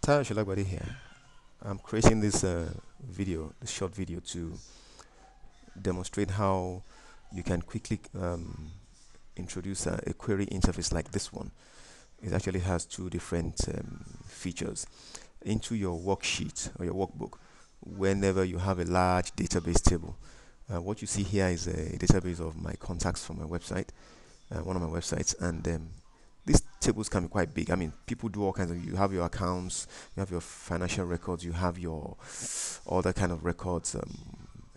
Tayo Sholagbade here. I'm creating this this short video to demonstrate how you can quickly introduce a query interface like this one. It actually has two different features. Into your worksheet or your workbook, whenever you have a large database table, what you see here is a database of my contacts from my website, one of my websites, and these tables can be quite big. I mean, people do all kinds of. You have your accounts, you have your financial records, you have your other kind of records,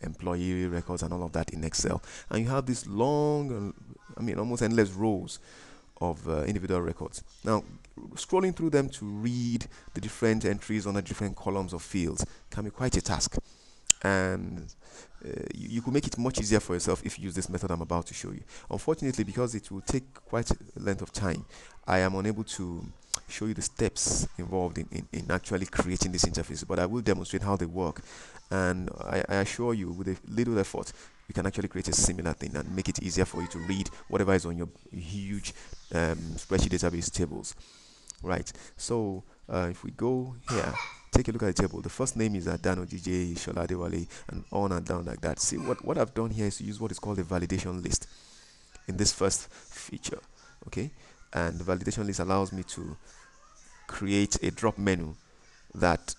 employee records, and all of that in Excel. And you have these long, almost endless rows of individual records. Now, scrolling through them to read the different entries on the different columns of fields can be quite a task. And you could make it much easier for yourself if you use this method I'm about to show you. Unfortunately, because it will take quite a length of time, I am unable to show you the steps involved in actually creating this interface, but I will demonstrate how they work. And I assure you, with a little effort, you can actually create a similar thing and make it easier for you to read whatever is on your huge spreadsheet database tables. Right, so if we go here, take a look at the table. The first name is Adano DJ Sholadewale, and on and down like that. See, what I've done here is to use what is called a validation list in this first feature. Okay, and the validation list allows me to create a drop menu that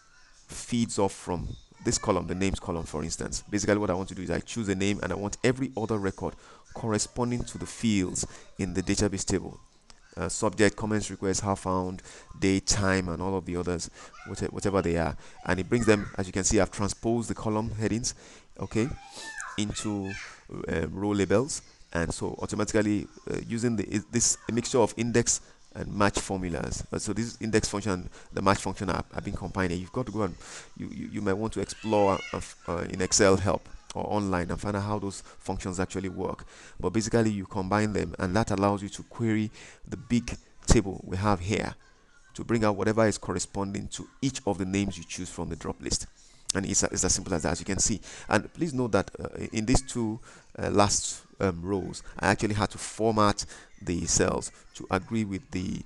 feeds off from this column, the names column, for instance. Basically, what I want to do is I choose a name and I want every other record corresponding to the fields in the database table. Subject, comments, requests, how found, date, time, and all of the others, whatever they are. And it brings them, as you can see, I've transposed the column headings, okay, into row labels. And so automatically using this mixture of index and match formulas. So this index function, the match function are being combined. And you've got to go and you might want to explore in Excel help or online and find out how those functions actually work. But basically you combine them, and that allows you to query the big table we have here to bring out whatever is corresponding to each of the names you choose from the drop list. And it's as simple as that, as you can see. And please note that in these two last rows, I actually had to format the cells to agree with the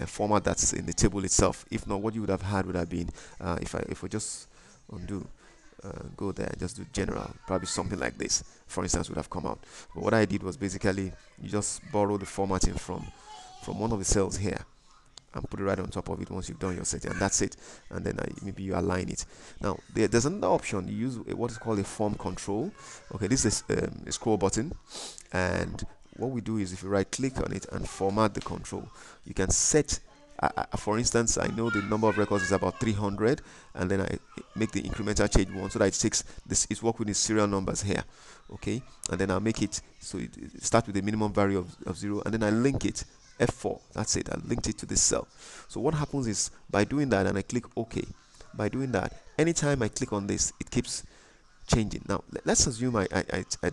format that's in the table itself. If not, what you would have had would have been if we just undo, go there, just do general, probably something like this, for instance, would have come out. But what I did was basically you just borrow the formatting from one of the cells here and put it right on top of it once you've done your setting, and that's it. And then maybe you align it. Now there's another option. You use what is called a form control. Okay, this is a scroll button, and what we do is if you right click on it and format the control, you can set for instance, I know the number of records is about 300, and then I make the incremental change 1 so that it takes this, it's work with the serial numbers here. Okay, and then I'll make it so it starts with a minimum value of 0, and then I link it F4. That's it. I linked it to this cell. So what happens is, by doing that and I click OK, by doing that, anytime I click on this, it keeps changing. Now let's assume I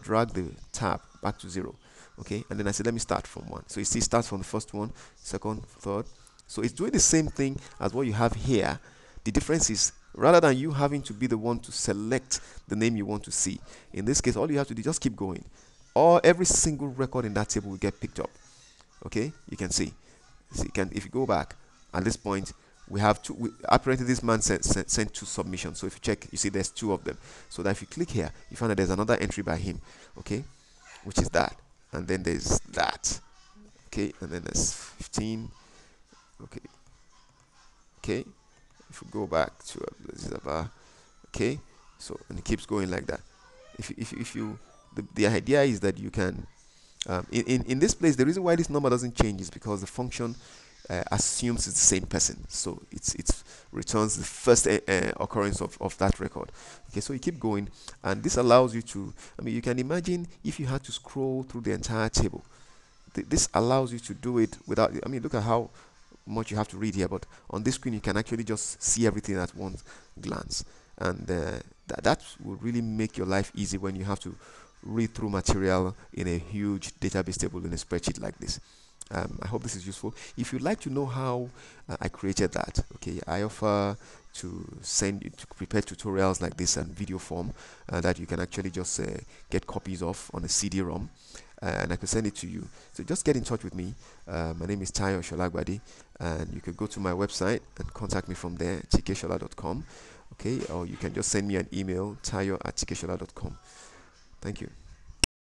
drag the tab back to 0. Okay, and then I say let me start from 1. So you see it starts from the first one, second, third. So it's doing the same thing as what you have here. The difference is, rather than you having to be the one to select the name you want to see, in this case all you have to do is just keep going, or every single record in that table will get picked up. Okay, you can see. So you can, if you go back at this point, we have two. Apparently this man sent 2 submissions. So if you check, you see there's 2 of them. So that if you click here, you find that there's another entry by him, okay, which is that, and then there's that, okay, and then there's 15. Okay, if we go back to okay, so, and it keeps going like that. If you the idea is that you can in this place, the reason why this number doesn't change is because the function assumes it's the same person, so it returns the first occurrence of that record. Okay, so you keep going, and this allows you to, you can imagine if you had to scroll through the entire table. This allows you to do it without, look at how much you have to read here, but on this screen you can actually just see everything at one glance, and that will really make your life easy when you have to read through material in a huge database table in a spreadsheet like this. I hope this is useful. If you'd like to know how I created that, okay, I offer to send you to prepare tutorials like this and video form that you can actually just get copies of on a CD-ROM. and I could send it to you. So just get in touch with me. My name is Tayo Sholagbadi, and you could go to my website and contact me from there, tikeshola.com. Okay, or you can just send me an email, tayo@tikeshola.com. Thank you.